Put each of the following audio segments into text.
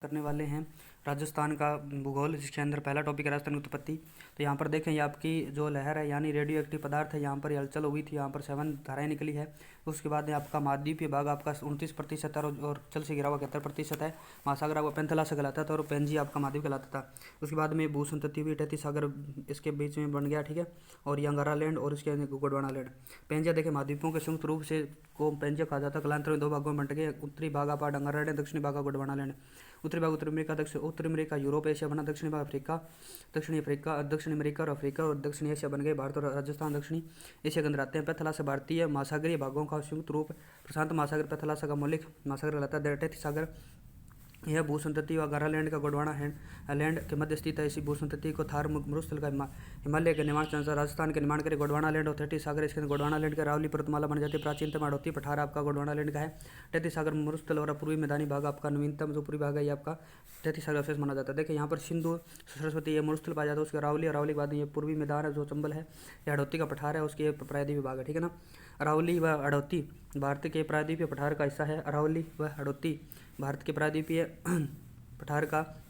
करने वाले हैं राजस्थान का भूगोल, जिसके अंदर पहला टॉपिक है राजस्थान की उत्पत्ति। तो यहाँ पर देखें, ये आपकी जो लहर है यानी रेडियो एक्टिव पदार्थ है, यहाँ पर हलचल हुई थी, यहाँ पर 7 धाराएं निकली है। उसके बाद में आपका महाद्वीपीय भाग आपका 29% है और जल से घिरा हुआ 71% है। महासागर आपका पेंथला से कहलाता था और पेंजी आपका महाद्वीप कहलाता था। उसके बाद में भूसंतति हुई, तैतीस सागर इसके बीच में बन गया, ठीक है। और ये अंगारा लैंड और इसके गोंडवाना लैंड। पेंजिया देखें, महाद्वीपों के संयुक्त रूप से को पेंजिया कहा जाता है। कालांतर में 2 भागों में बंट गए, उत्तरी भाग आपका अंगारा लैंड, दक्षिणी भाग गोंडवाना लैंड। उत्तरी भाग उत्तरी अमेरिका, उत्तरी अमेरिका यूरोप एशिया बना, दक्षिणी भाग अफ्रीका, दक्षिण अमेरिका और अफ्रीका और दक्षिणी एशिया बन गए। भारत और राजस्थान दक्षिणी एशिया के अंदर आते हैं। पैथला से भारतीय महासागरीय भागों का संयुक्त रूप प्रशांत महासागर पैथला का मौलिक महासागर कहलाता है। तैतीस सागर यह भूसंतति व गारा लैंड का गोंडवाना लैंड के मध्य स्थित है। इसी भूसंतति को थार मरुस्थल का हिमालय के निर्माण अनुसार राजस्थान के निर्माण करे गोंडवाना लैंड और तैतीस सागर इसके गोंडवाना लैंड के रावली पर्वतमाला बन जाती है। प्राचीनतम अड़ोती पठार आपका गोंडवाना लैंड का है। तैतीस सागर मरुस्थल और पूर्वी मैदानी भाग आपका नवीनतम जो पूर्वी भाग है ये आपका तैतीस सागर अवशेष माना जाता है। देखिए यहाँ पर सिंधु सरस्वती ये मरुस्थल पाया जाता है, उसके रावली और रावली के बाद ये पूर्वी मैदान है जो चंबल है, ये अड़ोती का पठार है, उसके प्रायद्वीपीय भाग है, ठीक है ना। अरावली व अड़ोती भारत के प्रायद्वीपीय पठार का हिस्सा है। अरावली व अड़ोती भारत के प्रायद्वीपीय पठार का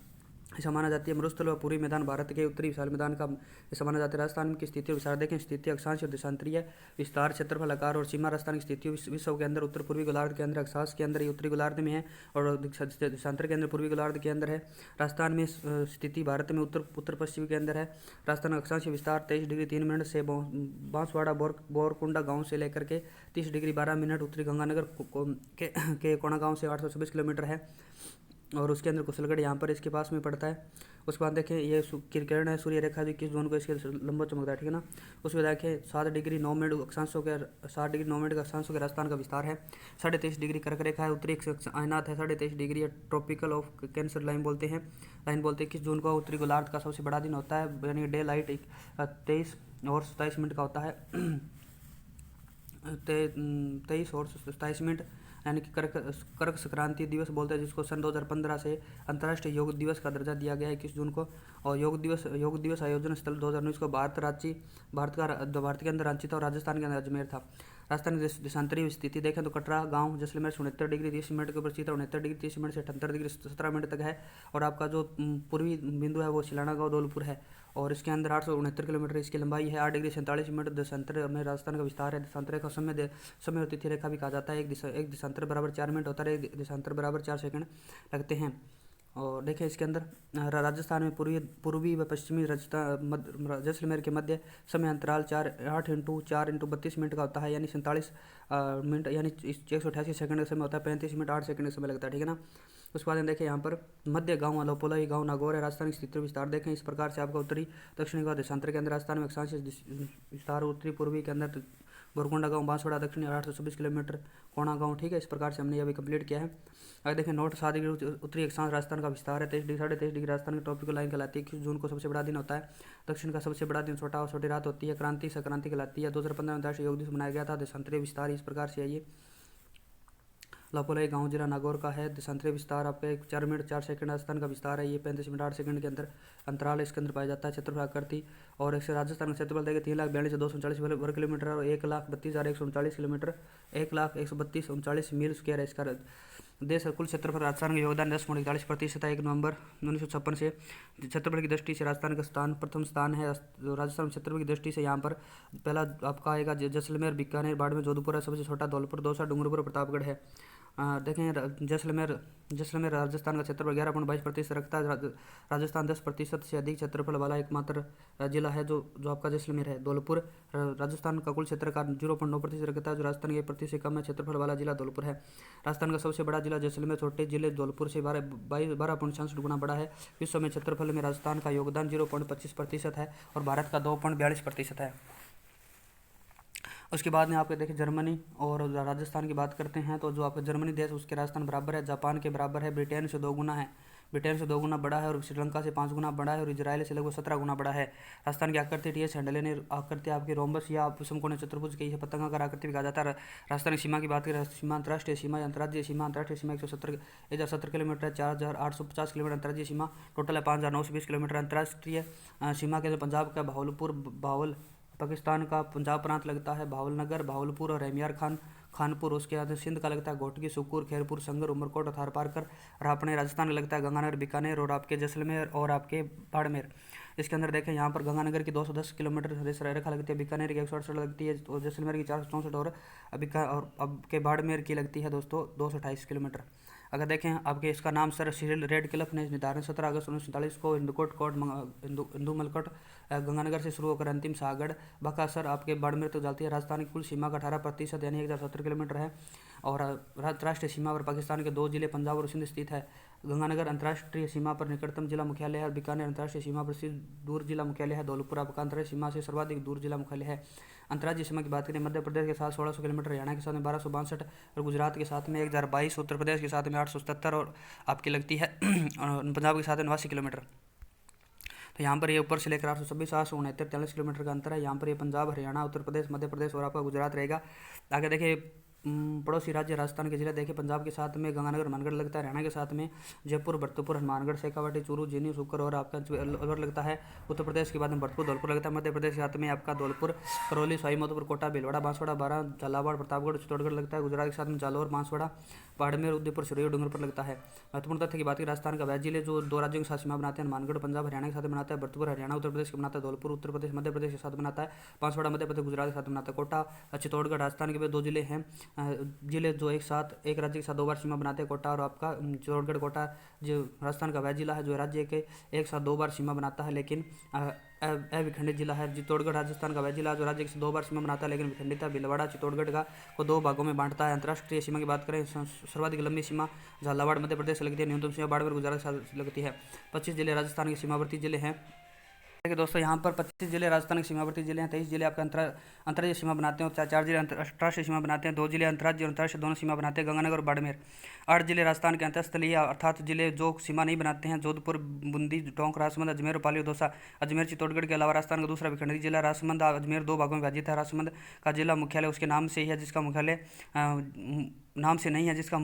हिस्सा माना जाती है। मरुस्थल व पूर्वी मैदान भारत के उत्तरी विशाल मैदान का हिस्सा माना जाता है। राजस्थान की स्थिति और विस्तार देखें, स्थिति अक्षांश और देशांतरीय विस्तार, क्षेत्रफल, आकार और सीमा। राजस्थान की स्थिति विश्व के अंदर उत्तर पूर्वी गोलार्ध के अंदर, अक्षांश के अंदर ये उत्तरी गोलार्ध में है और देशांतर के अंदर पूर्वी गोलार्ध के अंदर है। राजस्थान में स्थिति भारत में उत्तर पश्चिमी के अंदर है। राजस्थान अक्षांश विस्तार 23 डिग्री 3 मिनट से बांसवाड़ा बोरकुंडा गाँव से लेकर के 30 डिग्री 12 मिनट उत्तरी गंगानगर के कोणा गाँव से 826 किलोमीटर है और उसके अंदर कुशलगढ़ यहाँ पर इसके पास में पड़ता है। उसके बाद देखें ये किरण है, सूर्य रेखा जो 21 जून को इसके लंबा चमकता है, ठीक है ना। उसके बाद देखें 7 डिग्री 9 मिनट अक्षांशों के 7 डिग्री 9 मिनट का अक्षांशों के राजस्थान का विस्तार है। 23.5 डिग्री कर्क रेखा है, उत्तरी आयनात है। 23.5 degree tropical of cancer line बोलते हैं। 21 जून को उत्तरी गोलार्ध का सबसे बड़ा दिन होता है, यानी डे लाइट 23 और 27 मिनट का होता है। 23 और 27 मिनट यानी कि कर्क संक्रांति दिवस बोलते हैं, जिसको सन 2015 से अंतर्राष्ट्रीय योग दिवस का दर्जा दिया गया है 21 जून को। और योग दिवस आयोजन स्थल 2019 को भारत के अंदर रांची था और राजस्थान के अंदर अजमेर था। राजस्थान की देशांतरीय स्थिति देखें तो कटरा गांव जैसलमेर 69 डिग्री 30 मिनट के ऊपर स्थित है, 69 डिग्री 30 मिनट से 78 डिग्री 17 मिनट तक है। और आपका जो पूर्वी बिंदु है वो सिलाना गाँव धौलपुर है और इसके अंदर 869 किलोमीटर इसकी लंबाई है। 8 डिग्री 47 मिनट देशांतर में राजस्थान का विस्तार है। देशांतर का समय और तिथि रेखा भी कहा जाता है। एक देशांतर बराबर 4 मिनट होता है, एक देशांतर बराबर 4 सेकंड लगते हैं। और देखें इसके अंदर राजस्थान में पूर्वी व पश्चिमी जैसलमेर के मध्य समय अंतराल 8 इंटू 4 इंटू 32 मिनट का होता है, यानी 47 मिनट यानी 188 सेकंड का समय होता है। 35 मिनट 8 सेकंड का समय लगता है, ठीक है ना। उसके बाद देखें यहाँ पर मध्य गांव अलोपोला ये गांव नागौर है। राजस्थान की स्थिति विस्तार देखें इस प्रकार से आपका उत्तरी दक्षिणी का देशांतर के अंदर राजस्थान में अक्षांश विस्तार उत्तरी पूर्वी के अंदर बोरकुंडा गांव बांसवाड़ा दक्षिणी 826 किलोमीटर कोणा गांव, ठीक है। इस प्रकार से हमने अभी कंप्लीट किया है। अगर देखें नोट 7 डिग्री उत्तरी अक्षांश राजस्थान का विस्तार है। 23 डिग्री राजस्थान की ट्रॉपिकल लाइन कहलाती है। 21 जून को सबसे बड़ा दिन होता है। दक्षिण का सबसे बड़ा दिन छोटा और छोटी रात होती है। क्रांति संक्रांति कहलाती है। 2015 में राष्ट्रीय योग दिवस मनाया गया था। देशांतरीय विस्तार इस प्रकार से आइए लोपोलाई गांव जिला नागौर का है। देशांतरीय विस्तार आपका 4 मिनट 4 सेकंड राजस्थान का विस्तार है। ये 35 मिनट 8 सेकंड के अंदर अंतराल इसके अंदर पाया जाता है। क्षेत्रफल आकृति और इससे राजस्थान का क्षेत्रफल देखिए 3,42,239 वर्ग किलोमीटर और 1,32,139 किलोमीटर 1,132,39 मील स्क्वायर है इसका देश। कुल क्षेत्रफल राजस्थान का योगदान 10.41% है। 1 नवंबर 1956 से क्षेत्रफल की दृष्टि से राजस्थान का प्रथम स्थान है। राजस्थान क्षेत्रफल की दृष्टि से यहाँ पर पहला आपका आएगा जैसलमेर, बीकानेर, बाड़मेर, जोधपुर है। सबसे छोटा धौलपुर, दौसा, डूंगरपुर, प्रतापगढ़ है। देखें जैसलमेर राजस्थान का क्षेत्रफल 11.22% रखता है। राजस्थान 10% से अधिक क्षेत्रफल वाला एकमात्र जिला है जो आपका जैसलमेर है। धौलपुर राजस्थान का कुल क्षेत्र का 0.9% रखता है, जो राजस्थान के 1% से कम है। क्षेत्रफल वाला जिला धौलपुर है। राजस्थान का सबसे बड़ा जिला जैसलमेर छोटे जिले धौलपुर से 12.66 गुना बड़ा है। विश्व में क्षेत्रफल में राजस्थान का योगदान 0.25% है और भारत का 2.42% है। उसके बाद में आपके देखें जर्मनी और राजस्थान की बात करते हैं तो जो आपका जर्मनी देश उसके राजस्थान बराबर है, जापान के बराबर है, ब्रिटेन से 2 गुना है, ब्रिटेन से 2 गुना बड़ा है और श्रीलंका से 5 गुना बड़ा है और इजराइल से लगभग 17 गुना बड़ा है। राजस्थान की आकृति टीएस हैंडलेन आकृति आपकी रोम्बस या समकोणीय चतुर्भुज की पतंगाकार आकृति भी कहा जाता है। राजस्थान की सीमा की बात करें, सीमा अंतर्राष्ट्रीय सीमा 1,070 किलोमीटर है। 4,850 किलोमीटर अंतर्राज्यीय सीमा टोटल है। 5,920 किलोमीटर अंतर्राष्ट्रीय सीमा के पंजाब का भावल पाकिस्तान का पंजाब प्रांत लगता है। भावलनगर, भावलपुर और रहमियार खान खानपुर, उसके बाद सिंध का लगता है घोटकी, सुकूर, खैरपुर, संगर, उमरकोट और थारपारकर। और अपने राजस्थान का लगता है गंगानगर, बीकानेर और आपके जैसलमेर और आपके बाड़मेर। इसके अंदर देखें यहाँ पर गंगानगर की 210 किलोमीटर रेखा लगती है, बीकानेर की 168 लगती है और जैसलमेर की 464 और अब के बाड़मेर की लगती है दोस्तों 228 किलोमीटर। अगर देखें आपके इसका नाम सर सिरिल रेडक्लिफ ने निर्धारण 17 अगस्त 1947 को हिंदू मलकोट गंगानगर से शुरू होकर अंतिम सागड़ बकासर आपके बाड़मेर तक जाती है। राजस्थान की कुल सीमा का 18% यानी 1070 किलोमीटर है और राष्ट्रीय सीमा पर पाकिस्तान के 2 जिले पंजाब और सिंध स्थित है। गंगानगर अंतर्राष्ट्रीय सीमा पर निकटतम जिला मुख्यालय है और बीकानेर अंतर्राष्ट्रीय सीमा पर स्थित दूर जिला मुख्यालय है। धौलपुर आपका अंतर्राष्ट्रीय सीमा से सर्वाधिक दूर जिला मुख्यालय है। अंतर्राज्यीय सीमा की बात करें मध्य प्रदेश के साथ 1600 किलोमीटर, हरियाणा के साथ में 1262 और गुजरात के साथ में 1022, उत्तर प्रदेश के साथ में 877 और आपकी लगती है पंजाब के साथ 89 किलोमीटर। तो यहाँ पर ये ऊपर से लेकर 826, 869, 40 किलोमीटर का अंतर है। यहाँ पर ये पंजाब, हरियाणा, उत्तर प्रदेश, मध्य प्रदेश और आपका गुजरात रहेगा। आगे देखिए पड़ोसी राज्य राजस्थान के जिले देखिए पंजाब के साथ में गंगानगर, मानगढ़ लगता है। हरियाणा के साथ में जयपुर, भरतपुर, हनुमानगढ़, शेखावाटी, चूरू, जीनी, सुकर और आपका अलवर लगता है। उत्तर प्रदेश के बाद में भरतपुर, धौलपुर लगता है। मध्य प्रदेश के साथ में आपका धौलपुर, करौली, सवाईमाधोपुर, कोटा, भीलवाड़ा, बांसवाड़ा, बारां, झालावाड़, प्रतापगढ़, चित्तौड़गढ़ लगता है। गुजरात के साथ में जालौर, बांसवाड़ा, बाड़मेर, उदयपुर, सिरोही और डूंगरपुर लगता है। महत्वपूर्ण तथ्य की बात की राजस्थान का वह जिले जो 2 राज्यों के साथ सीमा बनाते हैं, हनुमानगढ़ पंजाब हरियाणा के साथ बनाता है, भरतपुर हरियाणा उत्तर प्रदेश के बनाता है, धौलपुर उत्तर प्रदेश मध्य प्रदेश के साथ बनाता है, बांसवाड़ा मध्य प्रदेश गुजरात के साथ बनाता है, कोटा चित्तौड़गढ़ राजस्थान के 2 जिले हैं जिले जो एक राज्य के साथ 2 बार सीमा बनाते हैं। कोटा और आपका चित्तौड़गढ़, कोटा जो राजस्थान का वह जिला है जो राज्य के एक साथ 2 बार सीमा बनाता है लेकिन अविखंडित जिला है। चित्तौड़गढ़ राजस्थान का वह जिला जो राज्य के 2 बार सीमा बनाता है लेकिन विखंडित है। भीलवाड़ा चित्तौड़गढ़ को 2 भागों में बांटता है। अंतर्राष्ट्रीय सीमा की बात करें सर्वाधिक लंबी सीमा झालावाड़ मध्य प्रदेश से लगती है, न्यूनतम सीमा बाड़मेर गुजरात के साथ लगती है। 25 जिले राजस्थान के सीमावर्ती जिले हैं। देखिए दोस्तों यहाँ पर 25 जिले राजस्थान के सीमावर्ती जिले हैं, 23 जिले आपका अंतर्राज्यीय सीमा बनाते हैं और 4 जिले अंतर्राष्ट्रीय सीमा बनाते हैं, 2 जिले अंतर्राज्यीय और अंतर्राष्ट्रीय दोनों सीमा बनाते हैं, गंगानगर और बाड़मेर। 8 जिले राजस्थान के अंतरस्थलीय अर्थात जिले जो सीमा नहीं बनाते हैं, जोधपुर, बूंदी, टोंक, राजसमंद, अजमेर और पाली और दौसा। अजमेर चित्तौड़गढ़ के अलावा राजस्थान का दूसरा विखंडित जिला राजसमंद। अजमेर 2 भागों में विभाजित है। राजसमंद का जिला मुख्यालय उसके नाम से ही है जिसका मुख्यालय नाम से नहीं है, जिसका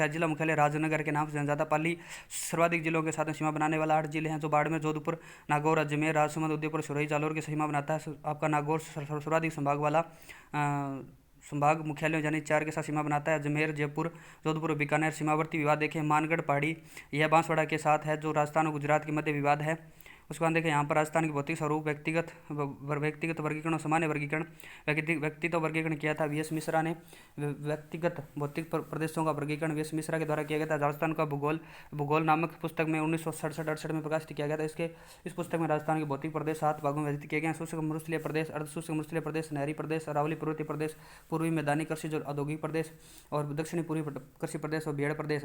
जिला मुख्यालय राजनगर के नाम से जाना जाता। पाली सर्वाधिक जिलों के साथ सीमा बनाने वाला 8 जिले हैं जो बाड़मेर, जोधपुर, नागौर, अजमेर, राजसमंद, उदयपुर, सिरोही, जालौर की सीमा बनाता है। आपका नागौर सर्वाधिक संभाग वाला संभाग मुख्यालय यानी 4 के साथ सीमा बनाता है। अजमेर, जयपुर, जोधपुर और बीकानेर। सीमावर्ती विवाद देखें मानगढ़ पहाड़ी यह बांसवाड़ा के साथ है जो राजस्थान और गुजरात के मध्य विवाद है। उसके बाद देखें यहाँ पर राजस्थान की भौतिक स्वरूप व्यक्तिगत वर्गीकरण और सामान्य वर्गीकरण व्यक्तित्व वर्गीकरण किया था वीएस मिश्रा ने। व्यक्तिगत भौतिक प्रदेशों का वर्गीकरण वीएस मिश्रा के द्वारा किया गया था। राजस्थान का भूगोल नामक पुस्तक में 1967-68 में प्रकाशित किया गया था। इस पुस्तक में राजस्थान के भौतिक प्रदेश 7 भागों में विभाजित किए गए हैं। शुष्क मरुस्थलीय प्रदेश, अर्धशुष्क मरुस्थलीय प्रदेश, नहरी प्रदेश, अरावली पर्वतीय प्रदेश, पूर्वी मैदानी कृषि औद्योगिक प्रदेश और दक्षिणी पूर्वी कृषि प्रदेश और भेड़ प्रदेश।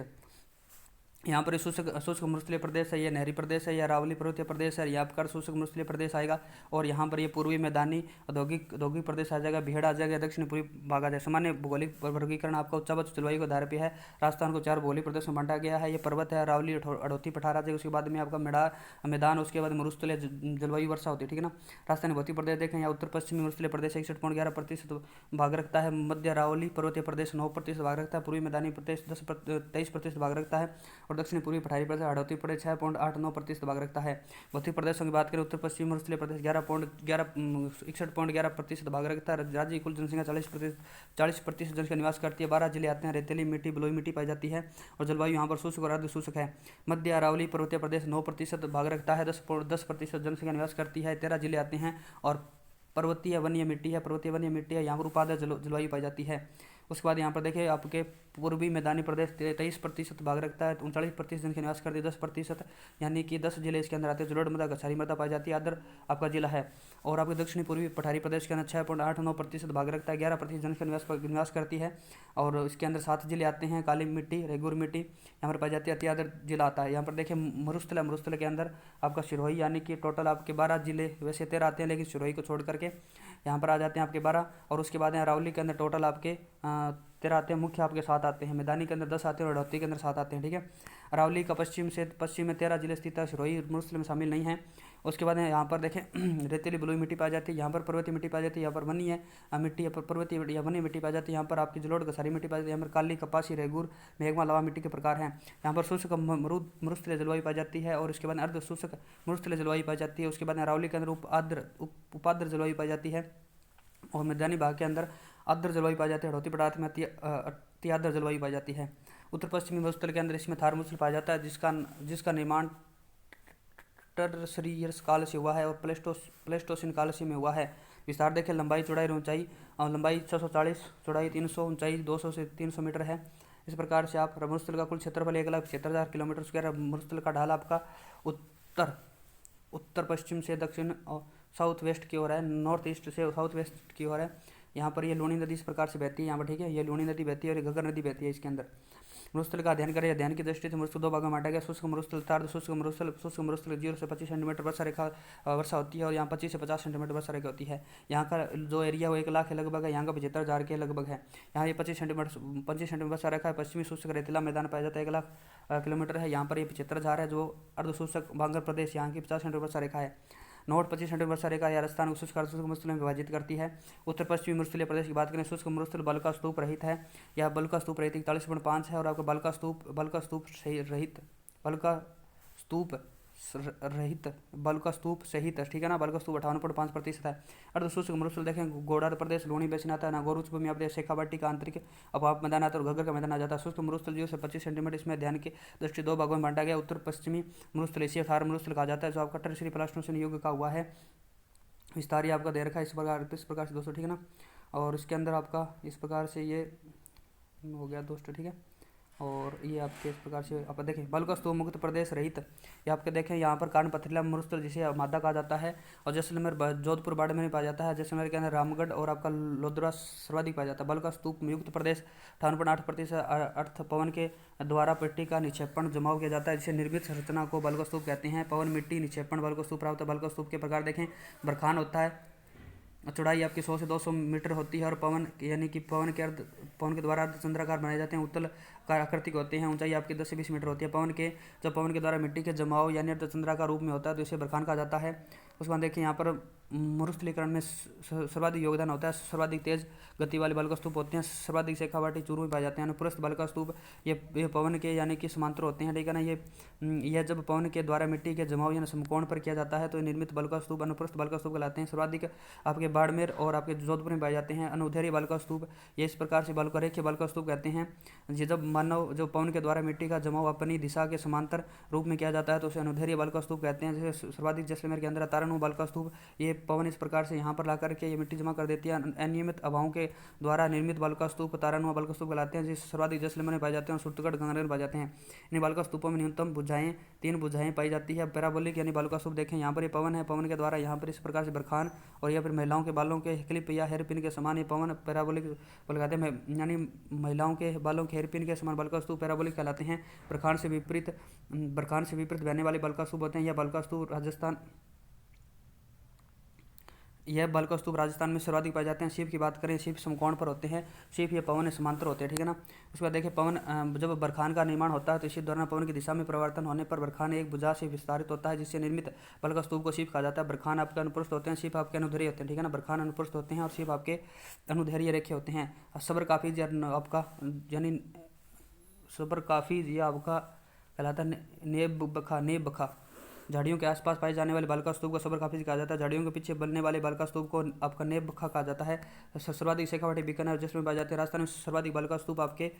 यहाँ पर शुष्क मरुस्थलीय प्रदेश है, यह नहरी प्रदेश है, यह अरावली पर्वतीय प्रदेश है, यहाँ पर शुष्क मरुस्थलीय प्रदेश आएगा और यहाँ पर ये पूर्वी मैदानी औद्योगिक प्रदेश आ जाएगा, भेड़ आ जाएगा, दक्षिण पूर्वी भाग आ जाएगा। सामान्य भौगोलिक वर्गीकरण आपका उच्चावच जलवायु के आधार पर है। राजस्थान को 4 भौगोलिक प्रदेश में बांटा गया है। ये पर्वत है, अरावली, अड़ोती, पठार आ जाएगा। उसके बाद में आपका मैदान, उसके बाद मरुस्थलीय जलवायु वर्षा होती है, ठीक है ना। राजस्थानी भौतिक प्रदेश देखें यहाँ उत्तर पश्चिमी मरुस्थलीय प्रदेश 61.11% भाग रखता है। मध्य अरावली पर्वतीय प्रदेश 9% भाग रखता है। पूर्वी मैदानी प्रदेश 23% भाग रखता है और दक्षिण पूर्वी पठारी प्रदेश अड़ोती प्रदेश 6.89% भाग रखता है। भौतिक प्रदेशों की बात करें उत्तर पश्चिमी मरुस्थलीय प्रदेश 61.11% भाग रखता है। राज्य की कुल जनसंख्या 40% जनसंख्या निवास करती है। 12 जिले आते हैं। रेतीली मिट्टी, बलुई मिट्टी पाई जाती है और जलवायु यहाँ पर शुष्क और अर्ध शुष्क है। मध्य अरावली पर्वतीय प्रदेश 9% भाग रखता है, 10% जनसंख्या निवास करती है। 13 जिले आते हैं और पर्वतीय वन्य मिट्टी है, यहाँ पर उपाद जलवायु पाई जाती है। उसके बाद यहाँ पर देखिए आपके पूर्वी मैदानी प्रदेश 23% भाग रखता है, 39% जनसंख्या निवास करती है। 10% यानी कि 10 जिले इसके अंदर आते हैं। जलोढ़ मृदा, गसारी मृदा पाई जाती है। आदर आपका जिला है और आपके दक्षिणी पूर्वी पठारी प्रदेश के अंदर 6.89% भाग रखता है। 11% जनसंख्या निवास करती है और इसके अंदर 7 जिले आते हैं। काली मिट्टी, रेगुर मिट्टी यहाँ पर पाई जाती है। अतिआदर जिला आता है। यहाँ पर देखिए मरुस्थल के अंदर आपका सिरोही यानी कि टोटल आपके 12 जिले, वैसे 13 आते हैं लेकिन सिरोही को छोड़ करके यहाँ पर आ जाते हैं आपके 12 और उसके बाद अरावली के अंदर टोटल आपके 13 आते हैं। मुख्य आपके 7 आते हैं। मैदानी के अंदर 10 आते हैं और अड़ोती के अंदर 7 आते हैं, ठीक है। अरावली का पश्चिम में 13 जिले स्थित है। सिरोही मरुस्थल में शामिल नहीं है। उसके बाद यहाँ पर देखें रेतीली बलुई मिट्टी पाई जाती है। यहाँ पर पर्वतीय मिट्टी पाई जाती है। यहाँ पर वनी है मिट्टी, यहाँ पर पर्वतीय या वनी मिट्टी पाई जाती है। यहाँ पर आपकी जलोढ़ गसारी मिट्टी पाई जाती है। यहाँ पर काली, कपासी, रेगुर, मेघमा, लावा मिट्टी के प्रकार हैं। यहाँ पर शुष्क मरुस्थलीय जलवायु पाई जाती है और उसके बाद अर्ध शुष्क मरुस्थलीय जलवायु पाई जाती है। उसके बाद अरावली के अंदर उपाद्र जलवायु पाई जाती है और मैदानी भाग के अंदर आर्द्र जलवायु पाई जाती है। हड़ौती पठार में अति आर्द्र जलवायु पाई जाती है। उत्तर पश्चिमी मरुस्थल के अंदर इसमें थार मरुस्थल पाया जाता है, जिसका निर्माण टर्सरियस काल से हुआ है और प्लेस्टोसिन काल से में हुआ है। विस्तार देखें, लंबाई, चौड़ाई और ऊंचाई। लंबाई 640, चौड़ाई 300, ऊंचाई 200 से 300 मीटर है। इस प्रकार से आप मरुस्थल का कुल क्षेत्रफल 1,76,000 किलोमीटर स्क्वायर। मरुस्थल का ढाल आपका उत्तर पश्चिम से दक्षिण और साउथ वेस्ट की ओर है, नॉर्थ ईस्ट से साउथ वेस्ट की ओर है। यहाँ पर ये लूणी नदी इस प्रकार से बहती है, यहाँ पर ठीक है, ये लूणी नदी बहती है और ये घग्गर नदी बहती है इसके अंदर। मरुस्थल का अध्ययन करें। अध्ययन की दृष्टि से मरुस्थल दो भागों में बांटा गया। शुष्क मरुस्थल, शुष्क मरुस्थल 0 से 25 सेंटीमीटर वर्षा होती है और यहाँ 25 से 50 सेंटीमीटर वर्षा रेखा होती है। यहाँ का जो एरिया वो 1 लाख है लगभग है, यहाँ का 75,000 के लगभग है। यहाँ ये 25 सेंटीमीटर वर्षा रेखा है। पश्चिमी शुष्क रेतीला मैदान पाया जाता है, 1 लाख किलोमीटर है। यहाँ पर ये 75,000 है। जो अर्ध शुष्क बांग्ला प्रदेश, यहाँ की 50 सेंटीमीटर वर्षा रेखा है। नॉर्थ 25 सेंटीमीटर वर्षा रेखा राजस्थान को शुष्क मरुस्थल में विभाजित करती है। उत्तर पश्चिमी मरुस्थलीय प्रदेश की बात करें, शुष्क मरुस्थल बलका स्तूप रहित है। यह बलका स्तूप रहित 41.5 है और आपका बलका स्तूप सहित, ठीक है ना, बलका स्तूप 58.5% है। अर्ध शुष्क मरुस्थल देखें, गोडार प्रदेश, लूणी बेसिन आता है, नागौर उच्च भूमि प्रदेश, शेखावाटी का आंतरिक अभाव मैदान आता है और घग्गर का मैदान आ जाता है। शुष्क मरुस्थल 0 से 25 सेंटीमीटर, इसमें ध्यान की दृष्टि 2 भागों में बांटा गया। उत्तर पश्चिमी मरुस्थल इसे थार मरुस्थल कहा जाता है, जो आपका टर्शियरी प्लास्टोसिन युग का हुआ है। विस्तार ये आपका दे रखा है इस प्रकार से दोस्तों, ठीक है ना। और इसके अंदर आपका इस प्रकार से ये हो गया दोस्तों, ठीक है। और ये आपके इस प्रकार से आप देखें, बलका स्तूप मुक्त प्रदेश रहित, ये आपके देखें यहाँ पर कान पथरीला मरुस्थल जिसे मादा कहा जाता है। और जैसलमेर, जोधपुर, बाड़मेर में पाया जाता है। जैसलमेर के अंदर रामगढ़ और आपका लोधरा सर्वाधिक पाया जाता है। बलका स्तूप युक्त प्रदेश 58.8% अर्थ पवन के द्वारा मिट्टी का निक्षेपण जमाव किया जाता है, जिसे निर्मित संरचना को बलका स्तूप कहते हैं। पवन मिट्टी निक्षेपण बलका स्तूप प्राप्त। बलका स्तूप के प्रकार देखें, बरखान होता है, चौड़ाई आपकी 100 से 200 मीटर होती है और पवन यानी कि पवन के द्वारा अर्धचंद्राकार बनाए जाते हैं, उत्तल आकृति के होते हैं। ऊंचाई आपकी 10 से 20 मीटर होती है। जब पवन के द्वारा मिट्टी के जमाव यानी अर्धचंद्राकार रूप में होता है तो इसे बरखान कहा जाता है। उसके बाद देखिए, यहाँ पर मरुस्थलीकरण में सर्वाधिक योगदान होता है। सर्वाधिक तेज गति वाले बलका स्तूप होते हैं। सर्वाधिक शेखावाटी चूरू में पाए जाते हैं। अनुप्रस्थ बलका स्तूप ये पवन के यानी कि समांतर होते हैं, ठीक है ना। यह जब पवन के द्वारा मिट्टी के जमाव यानी समकोण पर किया जाता है तो निर्मित बलका स्तूप अनुप्रस्थ बलका स्तूप कहलाते हैं। सर्वाधिक आपके बाड़मेर और आपके जोधपुर में पाए जाते हैं। अनुदैर्घ्य बलका स्तूप, ये इस प्रकार से रेखीय बलका स्तूप कहते हैं। ये जब पवन के द्वारा मिट्टी का जमाव अपनी दिशा के समांतर रूप में किया जाता है तो उसे अनुदैर्घ्य बलका स्तूप कहते हैं। जैसे सर्वाधिक जैसलमेर के अंदर तारानु बलका स्तूप, ये पवन इस प्रकार से यहाँ पर ला करके ये मिट्टी जमा कर देती है। अनियमित हवाओं के द्वारा निर्मित बलका स्तूप तारानुमा बलका स्तूप कहलाते हैं, जिस सर्वाधिक जैसलमेर में पाए जाते हैं और सुरतगढ़ गंगानगर में पाए जाते हैं। इन बलका स्तूपों में न्यूनतम भुजाएं 3 भुजाएं पाई जाती है। पैराबोलिक यानी बलका स्तूप देखें, यहाँ पर ये पवन है, पवन के द्वारा यहाँ पर इस प्रकार से बरखान, और या फिर महिलाओं के बालों के क्लिप या हेयरपिन के समान ये पवन पैराबोलिक कहलाते हैं, यानी महिलाओं के बालों के हेयरपिन के समान बलका स्तूप पैराबोलिक कहलाते हैं। बरखान से विपरीत बहने वाले बलका स्तूप होते हैं। यह बलका स्तूप राजस्थान में सर्वाधिक पाए जाते हैं। शिव की बात करें, शिव समकोण पर होते हैं। शिव ये पवन समांतर होते हैं, ठीक है ना। उसके बाद देखिए, पवन जब बरखान का निर्माण होता है तो इसी दौरान पवन की दिशा में परिवर्तन होने पर बरखान एक भुजा से विस्तारित होता है, जिससे निर्मित बलका स्तूप को शिव कहा जाता है। बरखान आपके अनुप्रस्थ होते हैं, शिव आपके अनुदैर्घ्य होते हैं, ठीक है ना। बरखान अनुप्रस्थ होते हैं और शिव आपके अनुदैर्घ्य रेखे होते हैं। सबर काफी आपका यानी सबर काफी यह आपका कहलाता है नेब बखा। झाड़ियों के आसपास पाए जाने वाले बालका स्तूप को सबर काफी कहा जाता है। झाड़ियों के पीछे बनने वाले बालका स्तूप को आपका नेब बखा कहा जाता है। सर्वाधिक शेखावाटी, बीकानेर, जैसलमेर पाए जाते हैं। राजस्थान में सर्वाधिक बालका स्तूप आपके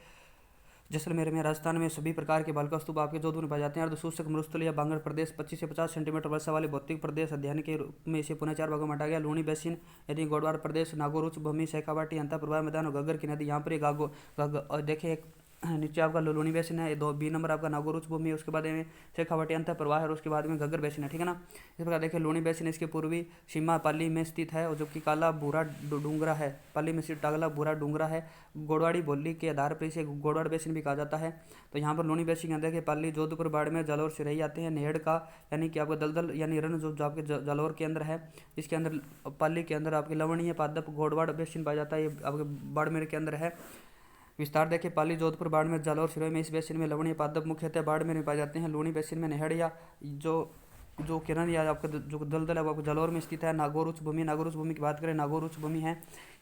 जैसलमेर में। राजस्थान में सभी प्रकार के बालका स्तूप आपके जोधपुर में पाए जाते हैं। अर्धशुष्क मरुस्थल या बांगड़ प्रदेश 25 से 50 सेंटीमीटर वर्षा वाले भौतिक प्रदेश अध्ययन के रूप में इसे पुनः 4 भागों में बांटा गया। लूणी बेसिन यानी गोडवार प्रदेश, नागौर उच्च भूमि, शेखावाटी, अंतर प्रवाह मैदान और घग्गर की नदी। यहाँ पर एक देखिए, एक नीचे आपका लूणी बेसिन है, 2 नंबर आपका नागौर उच्च भूमि है, उसके बाद में शेखावाटी अंतर प्रवाह है और उसके बाद में घग्गर बेसिन है, ठीक है ना। इस प्रकार देखिए, लूणी बेसिन इसके पूर्वी सीमा पाली में स्थित है और जबकि काला भूरा डूंगरा है। पाली में स्थित काला भूरा डूंगरा है। गोड़वाड़ी बोली के आधार पर इसे गोड़वाड़ बेसिन भी कहा जाता है। तो यहाँ पर लूणी बेसिन के अंदर के पाली, जोधपुर, बाड़मेर, जालौर, सिरही आते हैं। नेहड़ का यानी कि आपका दलदल यानी रन जो आपके जालौर के अंदर है, इसके अंदर पाली के अंदर आपके लवणीय पादप गोड़वाड़ बेसिन पाया जाता है, ये आपके बाड़मेर के अंदर है। विस्तार देखिए, पाली, जोधपुर, बाड़मेर, जालौर, सिरोही में इस बेसिन में लवणीय पादप मुख्यतः बाड़मेर में पाए जाते हैं। लूणी बेसिन में नेहड़ या जो किरण या आपका जो दलदल है वो आपको जालौर में स्थित है। नागौर उच्च भूमि की बात करें, नागौर उच्च भूमि है,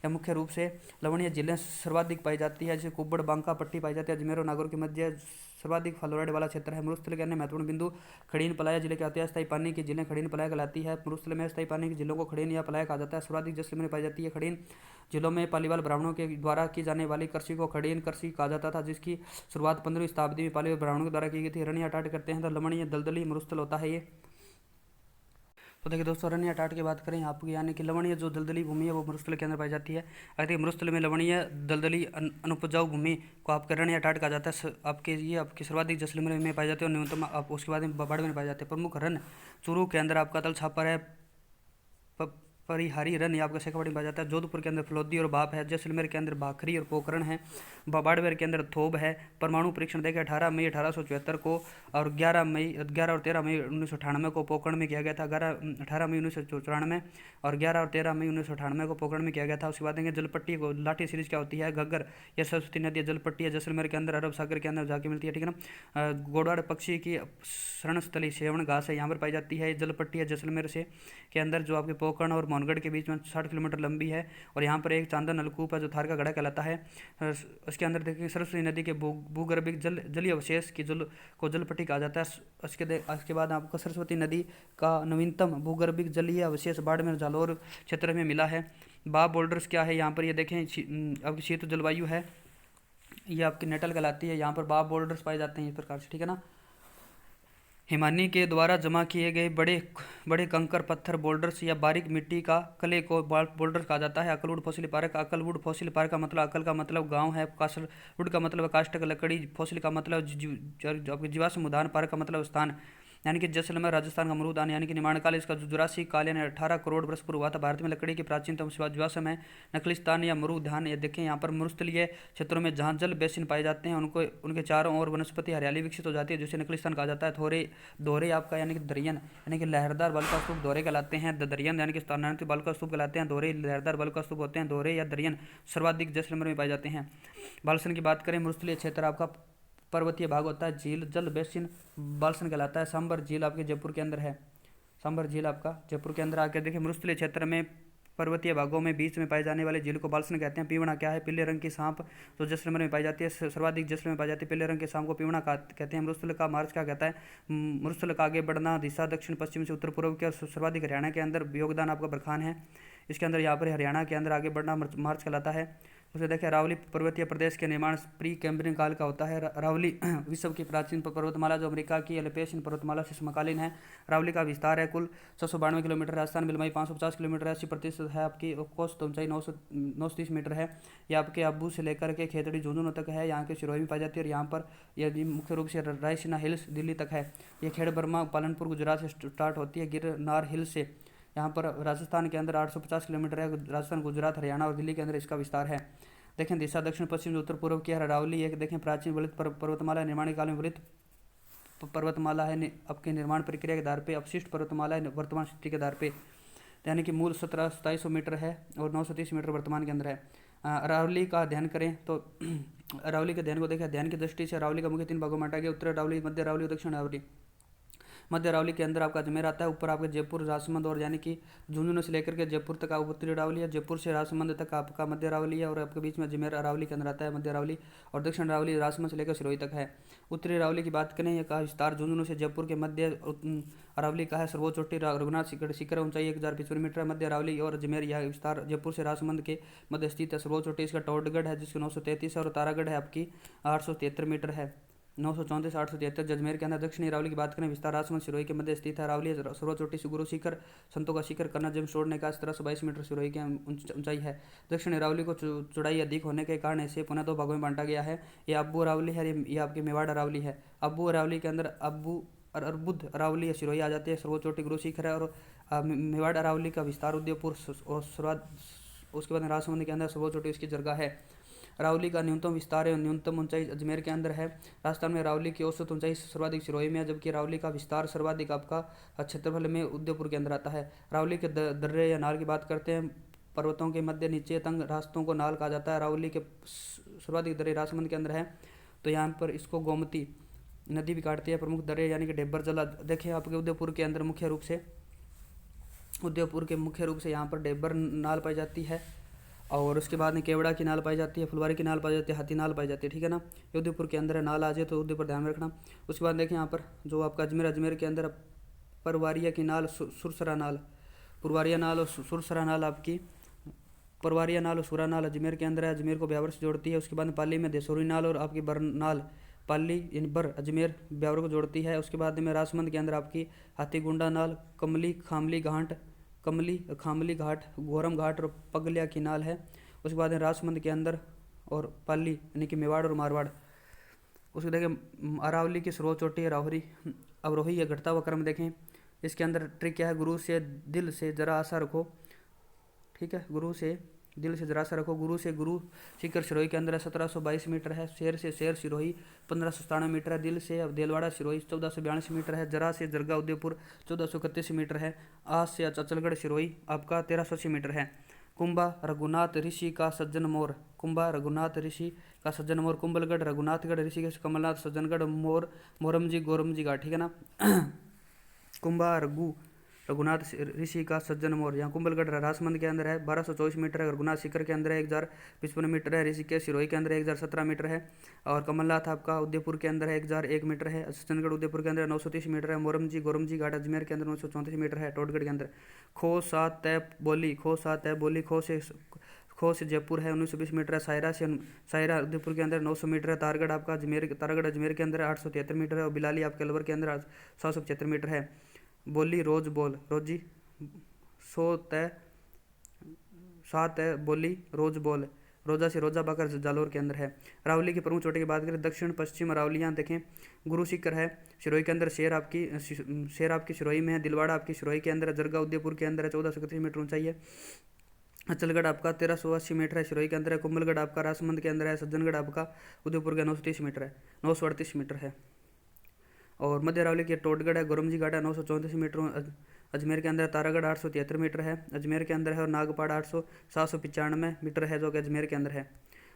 यह मुख्य रूप से लवणीय झीलें सर्वाधिक पाई जाती है, जैसे कुब्बड़, बांका, पट्टी पाई जाती है। अजमेर और नागौर के मध्य सर्वाधिक फ्लोराइड वाला क्षेत्र है। मरुस्थल के अन्य महत्वपूर्ण बिंदु खड़ीन पलाया जिले के आते हैं। स्थायी पानी की झीलें खड़ीन पलाया कहलाती है। मरुस्थल में स्थायी पानी की झीलों को खड़ीन या पलाया कहा जाता है। सर्वाधिक जैसलमेर पाई जाती है। खड़ीन जिलों में पालीवाल ब्राह्मणों के द्वारा की जाने वाली कृषि को खड़ीन कृषि कहा जाता था, जिसकी शुरुआत 15वीं शताब्दी में पालीवाल ब्राह्मणों के द्वारा की गई थी। रनिया टाट करते हैं तो लवणीय दलदली मरुस्थल होता है ये। तो देखिए दोस्तों, रनिया टाट की बात करें आपकी, यानी कि लवणीय जो दलदली भूमि है वो मरुस्थल के अंदर पाई जाती है। अगर मरुस्थल में लवणीय दलदली अनुपजाऊ भूमि को आपके रनिया टाट कहा जाता है। आपके ये आपकी सर्वाधिक जैसलमेर में पाई जाती है और न्यूनतम आप उसके बाद में बाड़मेर में पाए जाते हैं। प्रमुख रन चूरू के अंदर आपका तल छापर है। परिहारी रन ये आपका शेखावाड़ी में पाया जाता है। जोधपुर के अंदर फलोदी और बाप है। जैसलमेर के अंदर भाखरी और पोखरण है। बाड़मेर के अंदर थोब है। परमाणु परीक्षण देखे 18 मई 1874 को और 11 और 13 मई 1998 को पोखरण में किया गया था। 18 मई 1994 और 11 और 13 मई 1998 को पोखरण में किया गया था। उसके बाद देंगे जलपट्टी को, लाठी सीरीज क्या होती है, घग्गर या सरस्वती नदी जलपट्टी है जैसलमेर के अंदर, अरब सागर के अंदर जाके मिलती है, ठीक है ना। गोड़वाड़ पक्षी की शरणस्थली सेवण घास है, यहाँ पर पाई जाती है। जलपट्टी है जैसलमेर से के अंदर, जो आपके पोखरण और मोहनगढ़ के बीच में 60 किलोमीटर लंबी है। और यहाँ पर एक चांदन नलकूप है जो थार का गढ़ा कहलाता है। उसके अंदर देखिए सरस्वती नदी के भूगर्भिक जलीय अवशेष की जलपट्टी कहा जाता है। उसके बाद आपको सरस्वती नदी का नवीनतम भूगर्भिक जलीय अवशेष बाड़मेर जालौर क्षेत्र में मिला है। बाब बोल्डर्स क्या है, यहाँ पर ये देखें आपकी शीत जलवायु है, ये आपकी नेटल कहलाती है। यहाँ पर बाब बोल्डर्स पाए जाते हैं इस प्रकार से, ठीक है ना। हिमानी के द्वारा जमा किए गए बड़े बड़े कंकर पत्थर बोल्डर्स या बारीक मिट्टी का कले को बोल्डर्स कहा जाता है। अकलवुड फॉसिल पार्क, अकलवुड फॉसिल पार्क का मतलब अकल का मतलब गांव है, कासलवुड का मतलब काष्ठक लकड़ी, फॉसिल का मतलब जीवाश्म उद्यान, पार्क का मतलब स्थान, यानी कि जैसलमेर राजस्थान का अमरूदान, यानी कि निर्माण काल इसका जुरासिक काल यानी 18 करोड़ वर्ष पूर्व हुआ था। भारत में लकड़ी की प्राचीनतम जीवाश्म है नखलिस्तान या मरुउद्यान। ये देखें यहाँ पर मरुस्थलीय क्षेत्रों में जहाँ जल बेसिन पाए जाते हैं उनके चारों ओर वनस्पति हरियाली विकसित हो जाती है, जिसे नखलिस्तान कहा जाता है। दोहरे आपका यानी कि दरियन यानी कि लहरदार बल का स्तूप दोहरे कहलाते हैं। दरियन यानी कि स्थानांतरित बल का स्तूप कहलाते हैं। दोहरे लहरदार बल का स्तूप होते हैं। दोहरे या दरियन सर्वाधिक जैसलमेर में पाए जाते हैं। बालसन की बात करें, मरुस्थलीय क्षेत्र आपका पर्वतीय भाग होता है। झील जल बेसिन बालसन कहलाता है। सांबर झील आपके जयपुर के अंदर है। सांबर झील आपका जयपुर के अंदर आके देखिए, मरुस्थलीय क्षेत्र में पर्वतीय भागों में बीच में पाई जाने वाली झील को बालसन कहते हैं। पीवड़ा क्या है, पीले रंग की सांप जो जैसलमेर में पाई जाती है, सर्वाधिक जैसलमेर में पाई जाती है। पीले रंग के सांप को पीवड़ा कहते हैं। मरुस्थल का मार्च क्या कहता है, मरुस्थल का आगे बढ़ना दिशा दक्षिण पश्चिम से उत्तर पूर्व के, सर्वाधिक हरियाणा के अंदर योगदान आपका बरखान है। इसके अंदर यहाँ पर हरियाणा के अंदर आगे बढ़ना मार्च कहलाता है। उसे देखिए, अरावली पर्वतीय प्रदेश के निर्माण प्री कैम्ब्रियन काल का होता है। अरावली विश्व की प्राचीन पर्वतमाला जो अमेरिका की एल्पेशियन पर्वतमाला से समकालीन है। अरावली का विस्तार है कुल 692 किलोमीटर। राजस्थान में लंबाई 550 किलोमीटर, 80% है आपकी। औसत ऊंचाई 930 मीटर है। ये आपके अब्बू से लेकर के खेतड़ी झुंझुनू तक है। यहाँ के सिरोही में पाई जाती है। और यहाँ पर यह मुख्य रूप से रायसीना हिल्स दिल्ली तक है। ये खेड़ बर्मा पालनपुर गुजरात से स्टार्ट होती है, गिरनार हिल्स से। यहाँ पर राजस्थान के अंदर 850 किलोमीटर है। राजस्थान गुजरात हरियाणा और दिल्ली के अंदर इसका विस्तार है। देखें, दिशा दक्षिण पश्चिम से उत्तर पूर्व की है। अरावली एक देखें प्राचीन वलित पर्वतमाला, निर्माण काल में वलित पर्वतमाला है। आपके निर्माण प्रक्रिया के आधार पे अपशिष्ट पर्वतमाला है वर्तमान स्थिति के आधार पे, यानी कि मूल 2700 मीटर है और 930 मीटर वर्तमान के अंदर है। अरावली का अध्ययन करें तो अरावली के अध्ययन को देखें, अध्ययन की दृष्टि से अरावली का मुख्य 3 भागों में बांटा गया, उत्तर अरावली, मध्य अरावली और दक्षिण अरावली। मध्य अरावली के अंदर आपका अजमेर आता है। ऊपर आपका जयपुर राजसमंद और यानी कि झुंझुनू से लेकर के जयपुर तक आपका उत्तरी अरावली है। जयपुर से राजसमंद तक आपका मध्य अरावली है। और आपके बीच में अजमेर अरावली के अंदर आता है मध्य अरावली। और दक्षिण अरावली राजसमंद से लेकर सिरोही तक है। उत्तरी अरावली की बात करें, का विस्तार झुंझुनू से जयपुर के मध्य अरावली का है। सर्वोच्च चोटी रघुनाथ शिखर, ऊंचाई 1075 मीटर है। मध्य अरावली और अजमेर यह विस्तार जयपुर से राजसमंद के मध्य स्थित है। सर्वोच्च चोटी इसका टोडगढ़ है जिसकी 933 है। और तारागढ़ है आपकी 873 मीटर है। 934 873 अजमेर के अंदर। दक्षिणी अरावली की बात करें, विस्तार राजसमंद सिरोही के मध्य स्थित है। अरावली सर्वोच्च चोटी से गुरु शिखर, संतों का शिखर, करना जम छोड़ने का 1722 मीटर सिरोही की ऊंचाई है। दक्षिण अरावली को चौड़ाई अधिक होने के कारण इसे पुनः 2 भागों में बांटा गया है। ये अब्बू अरावली है, ये आपकी मेवाड़ अरावली है। अब्बू अरावली के अंदर अर्बुद अरावली सिरोही आ जाती है। सर्वोच्च चोटी गुरु शिखर है। और मेवाड़ अरावली का विस्तार उदयपुर और उसके बाद राजसमंद के अंदर सर्वोच्च चोटी इसकी जगह है। अरावली का न्यूनतम विस्तार है, न्यूनतम ऊंचाई अजमेर के अंदर है। राजस्थान में अरावली की औसत ऊंचाई सर्वाधिक सिरोही में है, जबकि अरावली का विस्तार सर्वाधिक आपका क्षेत्रफल में उदयपुर के अंदर आता है। अरावली के दर्रे या नाल की बात करते हैं, पर्वतों के मध्य नीचे तंग रास्तों को नाल कहा जाता है। अरावली के सर्वाधिक दर्रे राजसमंद के अंदर है। तो यहाँ पर इसको गोमती नदी भी काटती है। प्रमुख दर्रे यानी कि डेब्बर जला देखिए आपके उदयपुर के अंदर मुख्य रूप से यहाँ पर डेब्बर नाल पाई जाती है। और उसके बाद में केवड़ा की नाल पाई जाती है, फुलवारी की नाल पाई जाती है, हाथी नाल पाई जाती है, ठीक है ना। ये उदयपुर के अंदर है, नाल आ जाए तो उदयपुर ध्यान में रखना। उसके बाद देखें यहाँ पर जो आपका अजमेर के अंदर परवारिया की नाल, सुरसरा नाल, पुरवारिया नाल और सुरसरा नाल आपकी, परवारिया नाल और सुरा नाल अजमेर के अंदर है, अजमेर को ब्यावर से जोड़ती है। उसके बाद पाली में देसोरी नाल और आपकी बरनाल, पाली यानी बर अजमेर ब्यावर को जोड़ती है। उसके बाद में राजमंद के अंदर आपकी हाथीगुंडा नाल, कमली खामली घाट, गोरम घाट और पगलिया की नाल है। उसके बाद में राजमंद के अंदर और पाली यानी कि मेवाड़ और मारवाड़। उसके देखें अरावली की सर्वोच्च चोटी है राहुरी अवरोही है, घटता हुआ क्रम देखें। इसके अंदर ट्रिक क्या है, गुरु से दिल से जरा आशा रखो, ठीक है, गुरु से दिल से जरा सा रखो। गुरु से गुरु शिखर सिरोही के अंदर 1722 मीटर है। शेर से शेर सिरोही 1597 मीटर है। दिल से देलवाड़ा सिरोही 1442 मीटर है। जरा से जरगा उदयपुर 1431 मीटर है। आज से अचलगढ़ सिरोही आपका 1380 मीटर है। कुंभा रघुनाथ ऋषि का सज्जन मोर, कुंभा रघुनाथ ऋषि का सज्जन मोर, कुंभलगढ़ रघुनाथगढ़ ऋषिकेश कमलनाथ सज्जनगढ़ मोर मोरमजी गोरमजी घाट, ठीक है ना। कुंभा रघुनाथ ऋषि का सज्जन मोर, यहाँ कुंभलगढ़ राजमंद के अंदर है, 1224 मीटर है। रघुनाथ शिखर के अंदर है, 1055 मीटर है। ऋषिकेश सिरोही के अंदर है, 1017 मीटर है। और कमलनाथ आपका उदयपुर के अंदर है, 1001 मीटर है। सज्जनगढ़ उदयपुर के अंदर 930 मीटर है। मोरमजी गोरमजी घाट अजमेर के अंदर 934 मीटर है। टोटगढ़ के अंदर खो सात तय बोली, खो से जयपुर है 1920 मीटर है। सायरा उदयपुर के अंदर 900 मीटर है। तारगढ़ अजमेर के अंदर 873 मीटर है। और बिलाली आपके अलवर के अंदर 775 मीटर है। बोली रोजी सो तय सात है बोली रोज बोल, रोजा से रोजा बाकर जालोर के अंदर है। रावली की प्रमुख चोटी की बात करें, दक्षिण पश्चिम अरावलियाँ देखें। गुरु शिखर है सिरोही के अंदर, शेर आपकी सिरोही में है। दिलवाड़ा आपकी सिरोही के अंदर है। जरगा उदयपुर के अंदर है, 1431 मीटर ऊंचाई है। अचलगढ़ आपका 1380 मीटर है, सिरोही के अंदर है। कुंभलगढ़ आपका राजमंद के अंदर है। सज्जनगढ़ आपका उदयपुर का 930 मीटर है, 938 मीटर है। और मध्य अरावली की टोटगढ़ है, गोरमजी घाट है 934 मीटर अजमेर के अंदर। तारागढ़ 873 मीटर है अजमेर के अंदर है। और नागपाड़ 795 मीटर है जो कि अजमेर के अंदर है।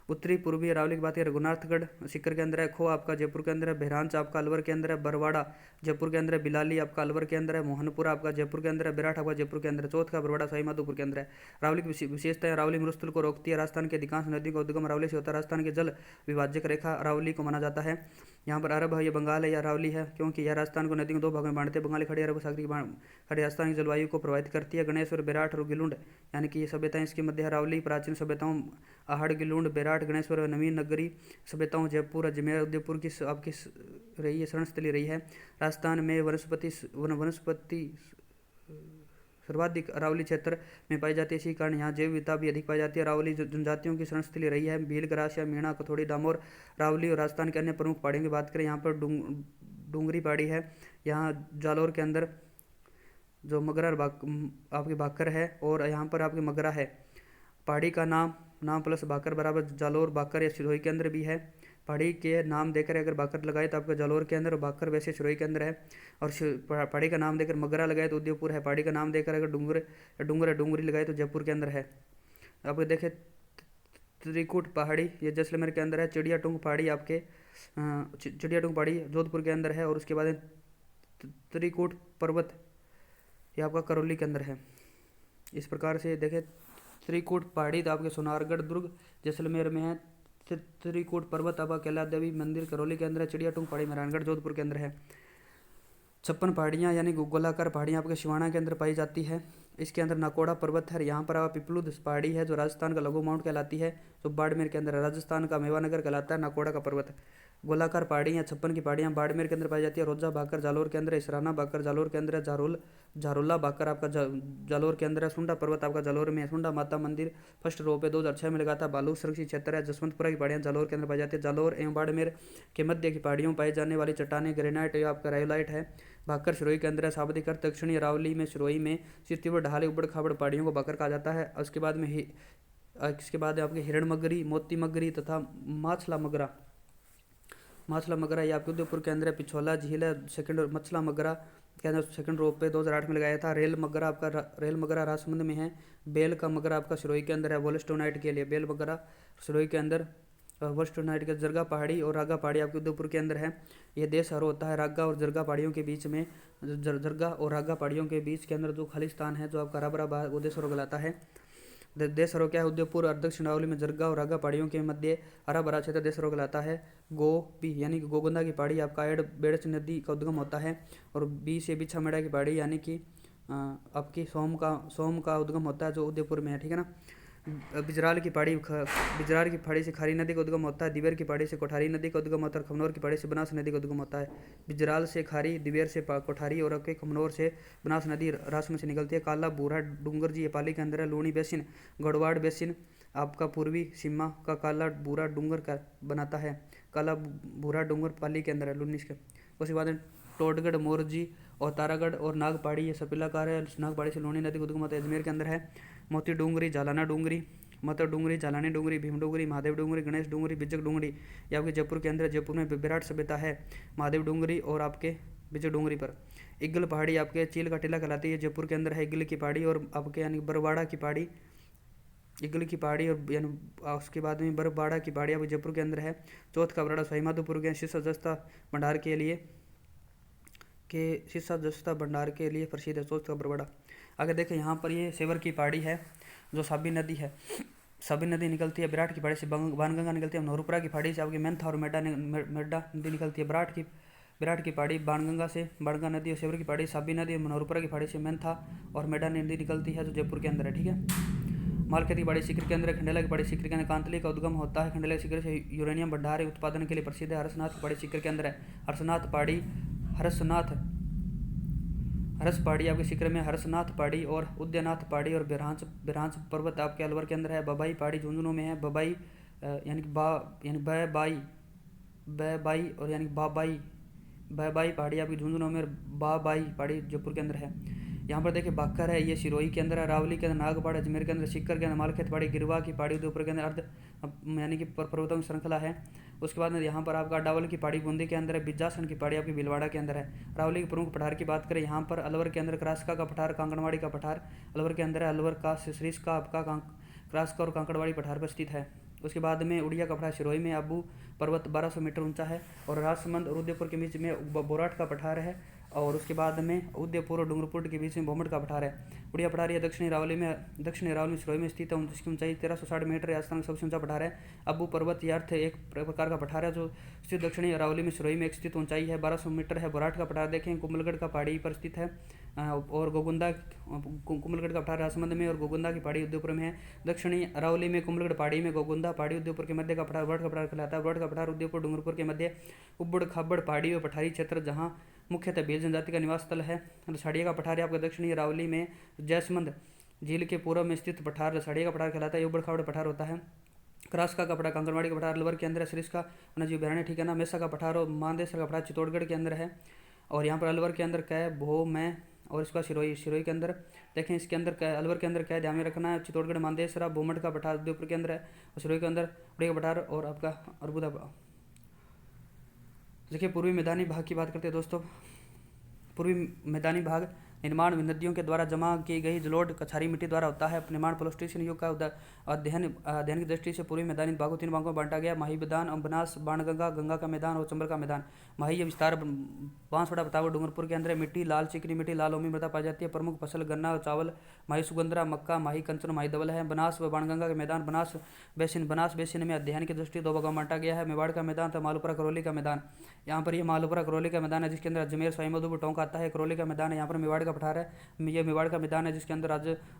उत्तरी पूर्वी अरावली की बात है, रघुनाथगढ़ शिखर के अंदर है। खो आपका जयपुर के अंदर है। बहरांच आपका अलवर के अंदर है। बरवाड़ा जयपुर के अंदर है। बिलाली आपका अलवर के अंदर है। मोहनपुरा आपका जयपुर के अंदर है। बिराट आपका जयपुर के अंदर है। चौथा बरवाड़ा सवाईमाधोपुर के अंदर है। अरावली की विशेषताएं, अरावली मरुस्थल को रोकती है। राजस्थान के अधिकांश नदियों का उद्गम अरावली से होता है। राजस्थान की जल विभाजक रेखा अरावली को माना जाता है। यहाँ पर अरब है, ये बंगाल है, या अरावली है, क्योंकि यह राजस्थान को नदी को 2 भागों में बांटते हैं। बंगाली खाड़ी अरब सागर की खाड़ी राजस्थान की जलवायु को प्रभावित करती है। गणेश्वर, बेराट और गिलुंड यानी कि ये सभ्यताएं इसके मध्य अरावली प्राचीन सभ्यताओं आहड़, गिलुंड, बेराट, गणेश्वर और नवीन नगरी सभ्यताओं जयपुर अजमेर उदयपुर की आपकी रही है, शरणस्थली रही है। राजस्थान में वनस्पति सर्वाधिक अरावली क्षेत्र में पाई जाती है। इसी कारण यहाँ जैव विविधता भी अधिक पाई जाती है। अरावली जनजातियों की शरणस्थली रही है। भील, ग्रासिया, मीणा, कथोड़ी, डामोर, रावली और राजस्थान के अन्य प्रमुख पहाड़ियों की बात करें, यहाँ पर डूंगरी पहाड़ी है। यहाँ जालोर के अंदर जो मगरा आपकी भाकर है, और यहाँ पर आपकी मगरा है। पहाड़ी का नाम प्लस भाकर बराबर जालोर भाकर या सिरोही के अंदर भी है। पहाड़ी के नाम देकर अगर भाकर लगाए तो आपका जालोर के अंदर, और भाकर वैसे सिरोही के अंदर है। और पहाड़ी का नाम देकर मगरा लगाए तो उदयपुर है। पहाड़ी का नाम देकर अगर डूंगरी लगाए तो जयपुर के अंदर है। आप देखें त्रिकुट पहाड़ी ये जैसलमेर के अंदर है। चिड़ियाटुंग पहाड़ी आपके चिड़ियाटुंग पहाड़ी जोधपुर के अंदर है। और उसके बाद त्रिकुट पर्वत ये आपका करौली के अंदर है। इस प्रकार से देखें त्रिकुट पहाड़ी तो आपके सोनारगढ़ दुर्ग जैसलमेर में है। त्रिकुट पर्वत आपका कैलाश देवी मंदिर करौली के अंदर है। चिड़ियाटुंग पहाड़ी नारायणगढ़ जोधपुर के अंदर है। 56 पहाड़ियाँ यानी गोलाकार पहाड़ियाँ आपके सिवाना के अंदर पाई जाती है। इसके अंदर नाकोड़ा पर्वत है। यहाँ पर आप पिपलुद पहाड़ी है जो राजस्थान का लघु माउंट कहलाती है, जो बाड़मेर के अंदर है। राजस्थान का मेवानगर कहलाता है नाकोड़ा का पर्वत। गोलाकार पहाड़ियाँ 56 की पहाड़ियाँ बाड़मेर के अंदर पाई जाती है। रोजा भाकर जालोर के अंदर है। इसराना भाकर जालोर के अंदर है। झारोला भाकर आपका जालोर के अंदर है। सुंडा पर्वत आपका जालोर में है। सुंडा माता मंदिर फर्स्ट रो पे 2006 में लगा था। बालू सुरक्षित क्षेत्र है। जसवंतपुरा की पहाड़ियाँ जालोर के अंदर पाई जाती है। जालोर एवं बाड़मेर के मध्य की पहाड़ियों पाई जाने वाली चट्टाने ग्रेनाइट या आपका रायोलाइट है। भाकर सिरोही के अंदर है। साबदिकर दक्षिणी अरावली में सिरोही में सिरतीवर ढाले उबड़ खाबड़ पहाड़ियों को भाकर कहा जाता है। इसके बाद आपके हिरण मगरी, मोती मगरी तथा माछला मगरा ये आपके उदयपुर के अंदर है। पिछोला झील है सेकंड, मछला मगरा के अंदर सेकंड रो पे 2008 में लगाया था। रेल मगरा राजसमंद में है। बेल का मगरा आपका सिरोही के अंदर है। वोल्स्टोनाइट के लिए बेल मगरा सिरोही के अंदर। वोल्स्टोनाइट के जरगा पहाड़ी और रागा पहाड़ी आपके उदयपुर के अंदर है। यह देश हर होता है रागा और जरगा पहाड़ियों के बीच में। जरगा और रागा पहाड़ियों के बीच के अंदर जो खाली स्थान है जो आपका हरा भरा वो देश कहलाता है। देशरो क्या है, उदयपुर और दक्षिण अरावली में जरगा और रागा पहाड़ियों के मध्य हरा भरा क्षेत्र देशरो कहलाता है। गोपी यानी कि गोगुंदा की पहाड़ी आपका एड बेड़च नदी का उद्गम होता है। और बी से बिछा मेड़ा की पहाड़ी यानी कि आपकी सोम का उद्गम होता है, जो उदयपुर में है, ठीक है ना। बिजराल की पहाड़ी से खारी नदी का उद्गम होता है। दिवेर की पहाड़ी से कोठारी नदी का उद्गम होता है। खमनौर की पहाड़ी से बनास नदी का उद्गम होता है। बिजराल से खारी, दिवेर से कोठारी और आपके खमनौर से बनास नदी रास में से निकलती है। काला भूरा डूंगर जी ये पाली के अंदर है। लूणी बेसिन, गढ़वाड़ बेसिन आपका पूर्वी सीमा का काला भूरा डूंगर का बनाता है। काला भूरा डूंगर पाली के अंदर है, लूनी के। उसके बाद टोटगढ़, मोरजी और तारागढ़ और नागपाड़ी ये सपिलाकार है। नागपाड़ी से लूणी नदी का उद्गम होता है, अजमेर के अंदर है। मोती डूंगरी, झालाना डूंगरी, मतर डूंगरी, झालानी डूंगरी, भीम डूंगरी, महादेव डूंगरी, गणेश डूंगरी, बिजक डूंगरी ये आपके जयपुर के अंदर है। जयपुर में विराट सभ्यता है महादेव डूंगरी और आपके बिजक डूंगरी पर। इग्गल पहाड़ी आपके चील का टीला कहलाती है, जयपुर के अंदर है इग्गल की पहाड़ी। और आपके यानी बरवाड़ा की पहाड़ी, इग्गल की पहाड़ी और यानी उसके बाद में बरवाड़ा की पहाड़ी आपके जयपुर के अंदर है। चौथ का बराड़ा सवाई माधोपुर के शीर्ष जस्ता भंडार के लिए प्रसिद्ध है, चौथ का बरवाड़ा। आगे देखें यहाँ पर ये सेवर की पहाड़ी है, जो साबी नदी है। साबी नदी निकलती है विराट की पहाड़ी से, बाणगंगा निकलती है नौरुपुरा की पहाड़ी से, आपकी मेंथा और मेडा नदी निकलती है विराट की पहाड़ी बाणगंगा नदी और सेवर की पहाड़ी, साबी नदी और नौरुपुरा की पहाड़ी से मेंथा और मेडा नदी निकलती है, जो जयपुर के अंदर है, ठीक है। मालखेत की पहाड़ी सीकर के अंदर है। खंडेला की पहाड़ी सीकर के अंदर कांतली का उद्गम होता है। खंडेला सीकर से यूरेनियम भंडार उत्पादन के लिए प्रसिद्ध है। हरसनाथ की पहाड़ी सीकर के अंदर है। हरस पहाड़ी आपके सीकर में, हरसनाथ पहाड़ी और उदयनाथ पहाड़ी और बिरहांच पर्वत आपके अलवर के अंदर है। बबाई पहाड़ी झुंझुनू में है। बबाई यानी बाई और यानी बाबाई पहाड़ी आपकी झुंझुनू में, और बाबाई पहाड़ी जयपुर के अंदर है। यहाँ पर देखिए बाकर है, ये सिरोही के अंदर है। रावली के अंदर, नागपाड़ अजमेर के अंदर, सीकर के अंदर, मालखेत पहाड़ी, गिरवा की पहाड़ी उदयपुर के अंदर अर्ध यानी कि पर्वतों की श्रृंखला है। उसके बाद में यहाँ पर आपका डावल की पहाड़ी बूंदी के अंदर है। बिजासन की पहाड़ी आपकी भीलवाड़ा के अंदर है। रावली के प्रमुख पठार की बात करें, यहाँ पर अलवर के अंदर क्रासका का पठार, कांगड़वाड़ी का पठार अलवर के अंदर है। अलवर का सरिस का आपका क्रासका और कांकड़वाड़ी पठार पर स्थित है। उसके बाद में उड़िया का पठार सिरोही में, आबू पर्वत 1200 मीटर ऊंचा है। और राजसमंद और उदयपुर के बीच में बोराट का पठार है। और उसके बाद में उदयपुर और डूंगरपुर के बीच में बोमट का पठार है। उड़िया पठार यह दक्षिणी रावली में सिरोही में स्थित है, जिसकी ऊंचाई 1360 मीटर है। राजस्थान का सबसे ऊंचा पठार है। अबू पर्वत यार्थ एक प्रकार का पठार है, जो स्थित दक्षिणी अरावली में सिरोही में एक स्थित ऊंचाई है 1200 मीटर है। बोराट का पठार देखें कुंभलगढ़ का पहाड़ी पर स्थित है। और कुंभलगढ़ का पठार राजसमंद में और गोगुंदा की पहाड़ी उदयपुर में है। दक्षिणी अरावली में कुंभलगढ़ पहाड़ी में, गोगुंदा पहाड़ी उदयपुर के मध्य का पठार बोराट का पठार कहलाता है। बोराट का पठार उदयपुर डूंगरपुर के मध्य उबड़ खाबड़ पहाड़ी और पठारी क्षेत्र, जहाँ मुख्यतः भील जनजाति का निवास स्थल है। लसाड़िया का पठार आपका दक्षिणी अरावली में जयसमंद झील के पूर्व में स्थित पठार लसाड़िया का पठार कहलाता है। ये उबड़ खाबड़ पठार होता है। क्रासका का पठार कांगड़वाड़ी का पठार अलवर के अंदर है। सरिस्का वन्यजीव अभयारण्य, ठीक है ना। मेसा का पठार और मानदेसर का पठार चित्तौड़गढ़ के अंदर है। और यहाँ पर अलवर के अंदर कै भो मैं और इसका सिरोही के अंदर देखें, इसके अंदर क्या अलवर के अंदर क्या ध्यान में रखना है। चित्तौड़गढ़ मानदेसरा बोमट का पठार उदयपुर के अंदर है। और सिरोही के अंदर उड़िया पठार और आपका अर्बुदा। देखिए पूर्वी मैदानी भाग की बात करते हैं दोस्तों। पूर्वी मैदानी भाग निर्माण नदियों के द्वारा जमा की गई जलोढ़ कछारी मिट्टी द्वारा होता है। निर्माण प्लास्टिशियन युग का अध्ययन की दृष्टि से पूर्वी मैदानी भागों 3 भागों में बांटा गया। माही मैदान और बनास बाणगंगा, गंगा का मैदान और चंबल का मैदान। माही विस्तार बांसवाड़ा बतावर डूंगरपुर के अंदर मिट्टी लाल चिकनी मिट्टी लाल ओमी मृदा पाई जाती है। प्रमुख फसल गन्ना और चावल, माही सुगंधरा, मक्का, माही कंचन, माही धवल है। बनास व बाणगंगा के मैदान बनास बेसिन में अध्ययन की दृष्टि 2 भागों में बांटा गया है। मेवाड़ का मैदान तथा मालपुरा करौली का मैदान। यहाँ पर ये मालपुरा करौली का मैदान है, जिसके अंदर अजमेर सवाईमाधोपुर टोंक आता है। करौली का मैदान है, यहाँ पर मेवाड़ का पठार है। ये मेवाड़ का मैदान है, जिसके अंदर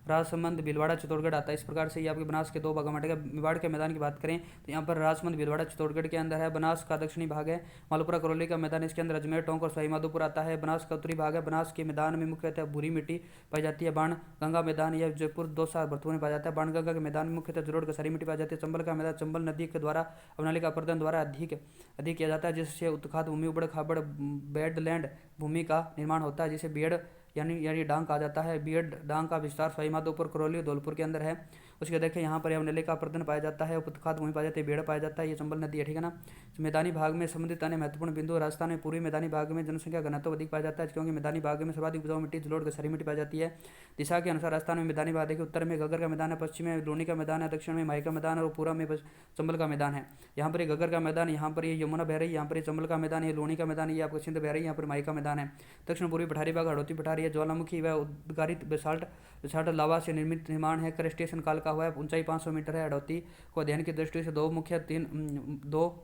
राजसमंद भीलवाड़ा चित्तौड़गढ़ आता है। इस प्रकार से ये आपके बनास के 2 भागों में बांटेगा। मेवाड़ के मैदान की बात करें तो यहाँ पर राजसमंद भीलवाड़ा चित्तौड़गढ़ के अंदर है। बनास का दक्षिणी भाग है। मालपुरा करौली का मैदान, इसके अंदर अजमेर टोंक और सवाईमाधोपुर आता है। बनास का उत्तरी भाग है। बनास के मैदान में मुख्यतः भूरी मिट्टी पाई जाती है। बाण गंगा मैदान यह जयपुर 2 भरतपुर में पाया जाता है। बाण गंगा के मैदान में मुख्यतः जलोढ़ कसारी मिट्टी पाई जाती है। चंबल का मैदान चंबल नदी के द्वारा अवनाली का अपर्दन द्वारा अधिक किया जाता है, जिससे उत्खात भूमि उबड़ खाबड़ बेडलैंड भूमि का निर्माण होता है, जिसे बेड़ यानी डांग कहा जाता है। बीएड डांग का विस्तार सवाईमाधोपुर, करौली और धौलपुर के अंदर है। उसके देखें यहाँ पर अवनले का प्रदन पाया जाता है। उत्खात भूमि पाई जाती है, बेड़ पाया जाता है। ये चंबल नदी है, ठीक है ना। मैदानी भाग में संबंधित अन्य महत्वपूर्ण बिंदु। राजस्थान में पूर्वी मैदानी भाग में जनसंख्या घनत्व अधिक पाया जाता है, क्योंकि मैदानी भाग में सर्वाधिक उपजाऊ मिट्टी जलोढ़ कसारी मिट्टी पाई जाती है। दिशा के अनुसार राजस्थान में मैदानी भाग देखिए, उत्तर में गगर का मैदान है, पश्चिम में लूणी का मैदान है, दक्षिण में माही का मैदान है और पूर्व में चंबल का मैदान है। यहाँ पर गगर का मैदान, यहाँ पर ये यमुना बह रही, यहाँ पर चंबल का मैदान, ये लूणी का मैदान, ये आपका सिंध बह रही, यहाँ पर माही का मैदान है। दक्षिण पूर्वी पठारी भाग हड़ौती पठारी है। ज्वालामुखी व उद्गारित बेसाल्ट लावा से निर्मित निर्माण है। क्रस्टेशियन काल का हुआ है। ऊंचाई 500 मीटर है। हाड़ौती को अध्ययन की दृष्टि से दो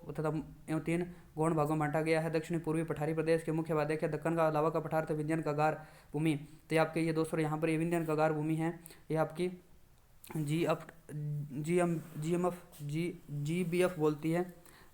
तथा एवं 3 गौण भागों में बांटा गया है। दक्षिणी पूर्वी पठारी प्रदेश के मुख्य वाद्य के दक्कन का अलावा का पठार थे विंध्य कगार भूमि। तो ये आपके ये दोस्तों यहाँ पर ये विंध्य कगार भूमि है। ये आपकी GBF बोलती है,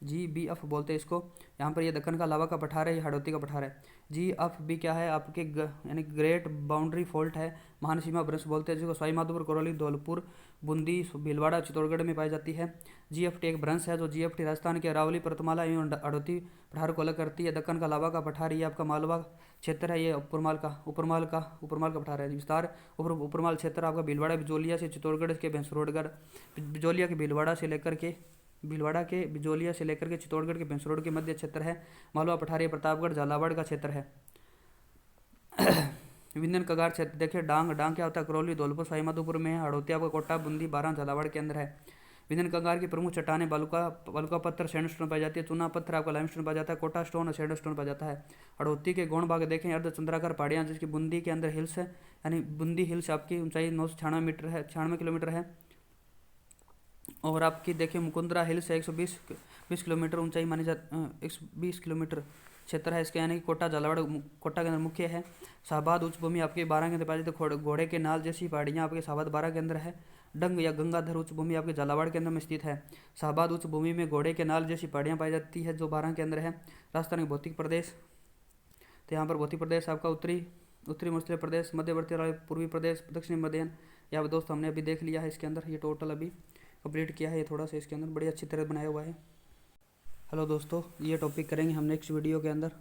GBF बोलते हैं इसको। यहाँ पर ये दक्कन का लावा का पठार है, ये हाड़ौती का पठार है। GF भी क्या है आपके यानी ग्रेट बाउंड्री फॉल्ट है, महान सीमा भ्रंश बोलते हैं जिसको सवाईमाधोपुर, करौली, धौलपुर, बूंदी, भीलवाड़ा, चित्तौड़गढ़ में पाई जाती है। GFT एक भ्रंश है जो GFT राजस्थान के अरावली, पर्वतमाला एवं हाड़ौती पठार को अलग करती है। दक्कन का लावा का पठार ये आपका मालवा क्षेत्र है, ये ऊपरमाल का पठार है। विस्तार ऊपरमाल क्षेत्र आपका भीलवाड़ा बिजोलिया से चित्तौड़गढ़ के भैंसरोडगढ़, बिजोलिया के भीलवाड़ा से लेकर के चित्तौड़गढ़ के भैंसरोड के मध्य क्षेत्र है। मालवा पठारी प्रतापगढ़ झालावाड़ का क्षेत्र है। विंध्यन कगार क्षेत्र देखिए, डांग क्या होता है, करौली, धौलपुर, सवाईमाधोपुर में है। हाड़ौती आपका कोटा, बूंदी, बारां, झालावाड़ के अंदर है। विंध्यन कगार की प्रमुख चट्टानें बलुका पत्थर, सैंडस्टोन पाई जाती है। चूना पत्थर आपका लाइमस्टोन पाया जाता है। कोटा स्टोन और सैंडस्टोन पाया जाता है। हाड़ौती के गौण भाग देखें, अर्धचंद्राकार पहाड़ियाँ जिसकी बूंदी के अंदर हिल्स है, यानी बूंदी हिल्स आपकी ऊंचाई 96 किलोमीटर है। और आपकी देखिए मुकुंदरा हिल्स है 120 किलोमीटर ऊंचाई मानी जाती, 120 किलोमीटर क्षेत्र है इसके, यानी कि कोटा के अंदर मुख्य है। शाहबाद उच्च भूमि आपके 12 के अंदर पाई जाती है। घोड़े के नाल जैसी पहाड़ियाँ आपके शाहबाद 12 के अंदर है। डंग या गंगाधर उच्च भूमि आपके झालावाड़ के अंदर में स्थित है। शाहबाद उच्च भूमि में घोड़े के नाल जैसी पहाड़ियाँ पाई जाती है जो 12 के अंदर है। राजस्थान के भौतिक प्रदेश, तो यहाँ पर भौतिक प्रदेश आपका उत्तरी मध्य प्रदेश, मध्यवर्ती पूर्वी प्रदेश, दक्षिणी मध्य, यहाँ दोस्त हमने अभी देख लिया है इसके अंदर। ये टोटल अभी कंप्लीट किया है, ये थोड़ा सा इसके अंदर बड़ी अच्छी तरह बनाया हुआ है। हेलो दोस्तों, ये टॉपिक करेंगे हम नेक्स्ट वीडियो के अंदर।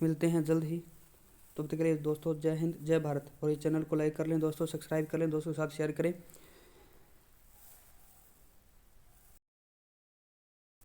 मिलते हैं जल्द ही, तब तक के लिए दोस्तों जय हिंद, जय भारत। और इस चैनल को लाइक कर लें दोस्तों, सब्सक्राइब कर लें दोस्तों के साथ शेयर करें।